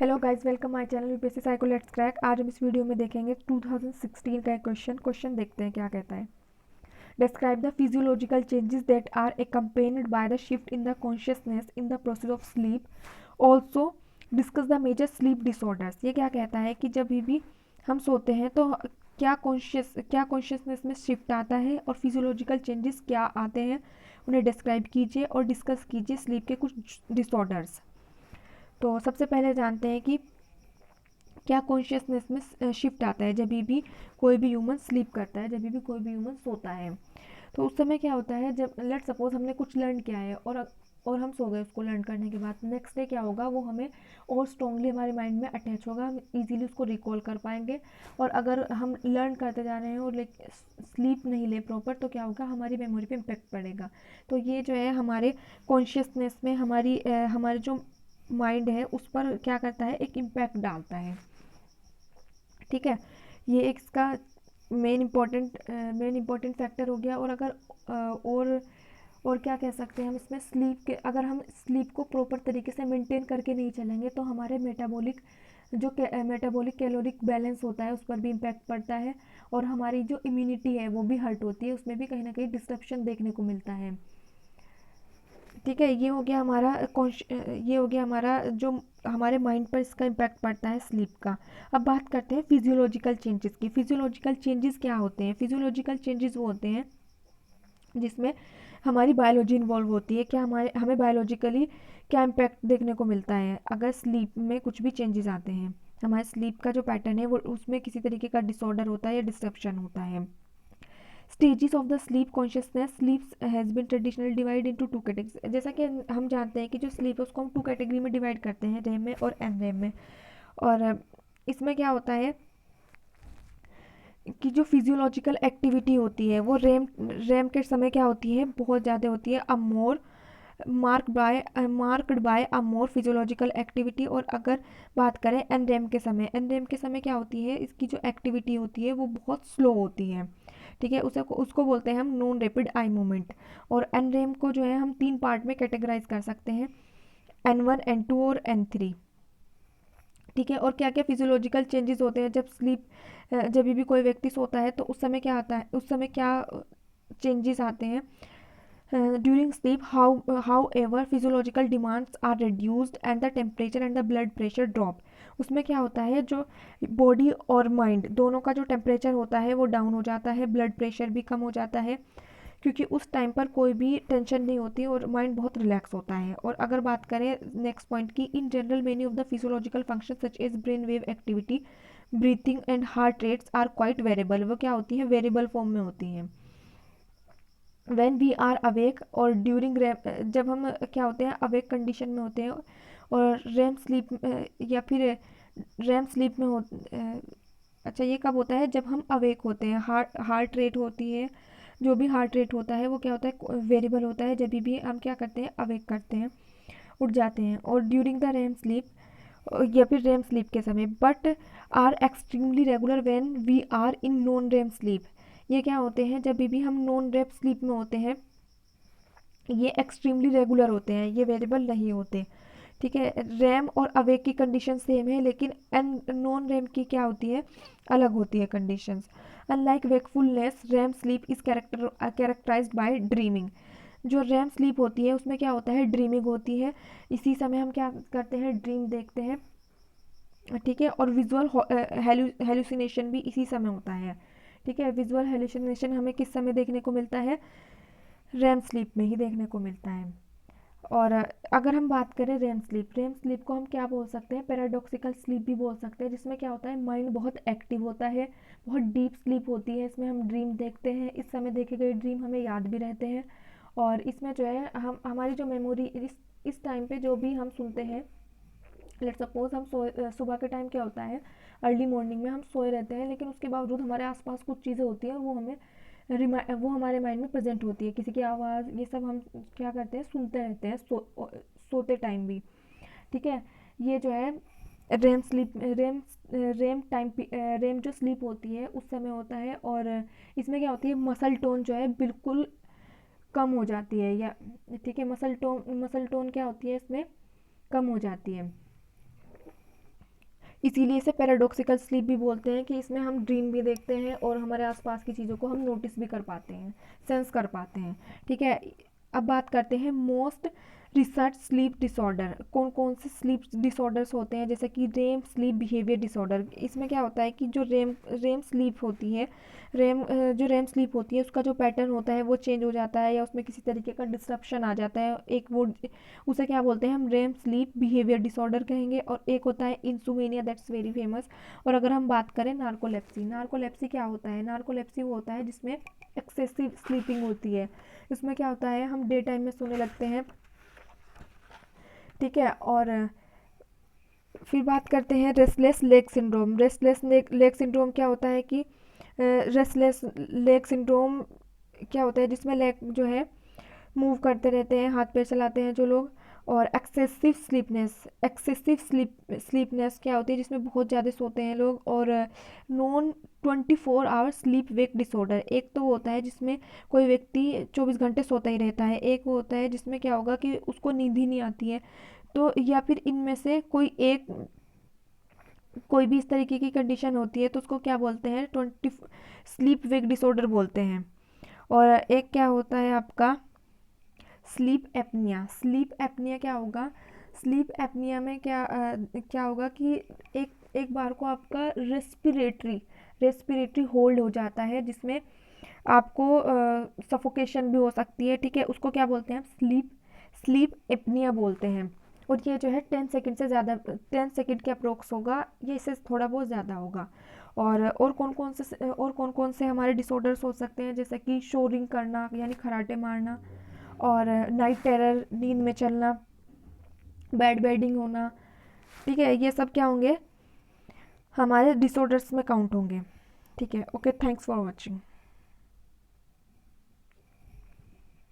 Hello guys, welcome my channel UPSC psycho let's crack. आज हम इस वीडियो में देखेंगे 2016 का एक क्वेश्चन देखते हैं क्या कहता है। Describe the physiological changes that are accompanied by the shift in the consciousness in the process of sleep. Also discuss the major sleep disorders. ये क्या कहता है कि जब भी हम सोते हैं तो क्या कॉन्शियसनेस में शिफ्ट आता है और फिजियोलॉजिकल चेंजेस क्या आते हैं, उन्हें डिस्क्राइब कीजिए और डिस्कस कीजिए स्लीप के कुछ डिसऑर्डर्स। तो सबसे पहले जानते हैं कि क्या कॉन्शियसनेस में शिफ्ट आता है जब भी कोई भी ह्यूमन स्लीप करता है, जब भी कोई भी ह्यूमन सोता है। तो उस समय क्या होता है, जब लेट सपोज हमने कुछ लर्न किया है और हम सो गए, उसको लर्न करने के बाद नेक्स्ट डे क्या होगा, वो हमें और स्ट्रांगली हमारे माइंड में अटैच होगा, हम इजीली उसको रिकॉल कर पाएंगे। और अगर हम लर्न करते जा रहे हैं और स्लीप नहीं ले प्रॉपर, तो क्या होगा, हमारी मेमोरी पे इम्पेक्ट पड़ेगा। तो ये जो है हमारे कॉन्शियसनेस में हमारे जो माइंड है उस पर क्या करता है, एक इम्पैक्ट डालता है। ठीक है, ये एक इसका मेन इम्पोर्टेंट फैक्टर हो गया। और अगर और क्या कह सकते हैं हम इसमें, अगर हम स्लीप को प्रॉपर तरीके से मेंटेन करके नहीं चलेंगे तो हमारे मेटाबॉलिक कैलोरिक बैलेंस होता है उस पर भी इम्पैक्ट पड़ता है। और हमारी जो इम्यूनिटी है वो भी हर्ट होती है, उसमें भी कहीं ना कहीं डिस्ट्रप्शन देखने को मिलता है। ठीक है, ये हो गया हमारा जो हमारे माइंड पर इसका इम्पैक्ट पड़ता है स्लीप का। अब बात करते हैं फिजियोलॉजिकल चेंजेस की। फिजियोलॉजिकल चेंजेस क्या होते हैं? फिजियोलॉजिकल चेंजेस वो होते हैं जिसमें हमारी बायोलॉजी इन्वॉल्व होती है। क्या हमें बायोलॉजिकली क्या इम्पैक्ट देखने को मिलता है अगर स्लीप में कुछ भी चेंजेस आते हैं। हमारे स्लीप का जो पैटर्न है वो उसमें किसी तरीके का डिसऑर्डर होता है या डिस्ट्रप्शन होता है। Stages of the sleep consciousness sleep has been traditionally divide into two category. जैसा कि हम जानते हैं कि जो स्लीप है उसको हम टू कैटेगरी में डिवाइड करते हैं, रेम में और एन रेम में। और इसमें क्या होता है कि जो फिजियोलॉजिकल एक्टिविटी होती है वो रेम के समय क्या होती है, बहुत ज़्यादा होती है। Marked by a more physiological activity. और अगर बात करें एन रेम के समय क्या होती है, इसकी जो एक्टिविटी होती है वो बहुत स्लो होती है। ठीक है, उसे उसको बोलते हैं हम नॉन रैपिड आई मूवमेंट। और एन रेम को जो है हम 3 पार्ट में कैटेगराइज कर सकते हैं, N1 N2 और N3। ठीक है, और क्या क्या फिजियोलॉजिकल चेंजेस होते हैं जब भी कोई व्यक्ति सोता है तो उस समय क्या चेंजेस आते हैं। During sleep however physiological demands are reduced and the temperature and the blood pressure drop. उसमें क्या होता है, जो बॉडी और माइंड दोनों का जो टेम्परेचर होता है वो डाउन हो जाता है, ब्लड प्रेशर भी कम हो जाता है, क्योंकि उस टाइम पर कोई भी टेंशन नहीं होती और माइंड बहुत रिलैक्स होता है। और अगर बात करें नेक्स्ट पॉइंट की, in general many of the physiological function such as brain wave activity, breathing and heart rates are quite variable. वो क्या होती है, वेरिएबल फॉर्म में होती हैं। व्हेन वी आर अवेक और ड्यूरिंग रैम, जब हम क्या होते हैं, अवेक कंडीशन में होते हैं और रैम स्लीप या फिर रैम स्लीप में अच्छा, ये कब होता है, जब हम अवेक होते हैं। हार्ट रेट होती है, जो भी हार्ट रेट होता है वो क्या होता है, वेरिएबल होता है। जब भी हम क्या करते हैं, अवेक करते हैं, उठ जाते हैं। और ड्यूरिंग द रैम स्लीप या फिर रैम स्लीप के समय, but are extremely regular when we are in non REM sleep. ये क्या होते हैं, जब भी हम नॉन रैम स्लीप में होते हैं, ये एक्सट्रीमली रेगुलर होते हैं, ये वेरिएबल नहीं होते। ठीक है, रैम और अवेक की कंडीशन सेम है, लेकिन एन नॉन रैम की क्या होती है, अलग होती है conditions. Unlike wakefulness, REM sleep is characterized by dreaming. जो रैम स्लीप होती है उसमें क्या होता है, ड्रीमिंग होती है। इसी समय हम क्या करते हैं, ड्रीम देखते हैं। ठीक है, और विजुअल हेलुसिनेशन भी इसी समय होता है। ठीक है, विजुअल हेलुसिनेशन हमें किस समय देखने को मिलता है, रैम स्लीप में ही देखने को मिलता है। और अगर हम बात करें रैम स्लीप को हम क्या बोल सकते हैं, पैराडॉक्सिकल स्लीप भी बोल सकते हैं, जिसमें क्या होता है, माइंड बहुत एक्टिव होता है, बहुत डीप स्लीप होती है। इसमें हम ड्रीम देखते हैं, इस समय देखे गए ड्रीम हमें याद भी रहते हैं। और इसमें जो है हम हमारी जो मेमोरी इस टाइम पे जो भी हम सुनते हैं, लेट सपोज हम सुबह के टाइम क्या होता है, अर्ली मॉर्निंग में हम सोए रहते हैं, लेकिन उसके बावजूद हमारे आसपास कुछ चीज़ें होती हैं और वो हमारे माइंड में प्रेजेंट होती है, किसी की आवाज़, ये सब हम क्या करते हैं, सुनते रहते हैं सोते टाइम भी। ठीक है, ये जो है REM sleep REM REM time REM जो स्लीप होती है उस समय होता है। और इसमें क्या होती है, मसल टोन जो है बिल्कुल कम हो जाती है, या ठीक है, मसल टोन क्या होती है इसमें, कम हो जाती है। इसीलिए इसे पैराडॉक्सिकल स्लीप भी बोलते हैं कि इसमें हम ड्रीम भी देखते हैं और हमारे आसपास की चीज़ों को हम नोटिस भी कर पाते हैं, सेंस कर पाते हैं। ठीक है, अब बात करते हैं मोस्ट रिसर्च स्लीप डिसऑर्डर। कौन कौन से स्लीप डिसऑर्डर्स होते हैं, जैसे कि रेम स्लीप बिहेवियर डिसऑर्डर। इसमें क्या होता है कि जो रेम रेम स्लीप होती है, जो रेम स्लीप होती है उसका जो पैटर्न होता है वो चेंज हो जाता है या उसमें किसी तरीके का डिस्ट्रप्शन आ जाता है। एक वो उसे क्या बोलते हैं हम रेम स्लीप बिहेवियर डिसऑर्डर कहेंगे। और एक होता है इंसोमेनिया, दैट्स वेरी फेमस। और अगर हम बात करें नार्कोलेप्सी, नार्कोलेप्सी क्या होता है? नार्कोलेप्सी वो होता है जिसमें एक्सेसिव स्लीपिंग होती है। इसमें क्या होता है, हम डे टाइम में सोने लगते हैं। ठीक है, और फिर बात करते हैं restless leg syndrome. Restless leg syndrome क्या होता है कि रेस्टलेस लेग सिंड्रोम क्या होता है जिसमें लेग जो है मूव करते रहते हैं, हाथ पैर चलाते हैं जो लोग। और एक्सेसिव स्लीपनेस, स्लीपनेस क्या होती है जिसमें बहुत ज़्यादा सोते हैं लोग। और non 24 hour sleep wake disorder, एक तो वो होता है जिसमें कोई व्यक्ति 24 घंटे सोता ही रहता है, एक वो होता है जिसमें क्या होगा कि उसको नींद ही नहीं आती है। तो या फिर इनमें से कोई भी इस तरीके की कंडीशन होती है तो उसको क्या बोलते हैं, 20 स्लीप वेक डिसऑर्डर बोलते हैं। और एक क्या होता है आपका स्लीप एपनिया। स्लीप एपनिया क्या होगा? स्लीप एपनिया में क्या होगा कि एक एक बार को आपका रेस्पिरेटरी होल्ड हो जाता है जिसमें आपको सफोकेशन भी हो सकती है। ठीक है, उसको क्या बोलते हैं? स्लीप एपनिया बोलते हैं। और ये जो है 10 सेकंड से ज़्यादा, 10 सेकंड के अप्रोक्स होगा, ये इससे थोड़ा बहुत ज़्यादा होगा। और कौन कौन से हमारे डिसऑर्डर्स हो सकते हैं, जैसे कि शोरिंग करना यानी खराटे मारना, और नाइट टेरर, नींद में चलना, बेडिंग होना। ठीक है, ये सब क्या होंगे? हमारे डिसऑर्डर्स में काउंट होंगे। ठीक है, ओके, थैंक्स फॉर वॉचिंग।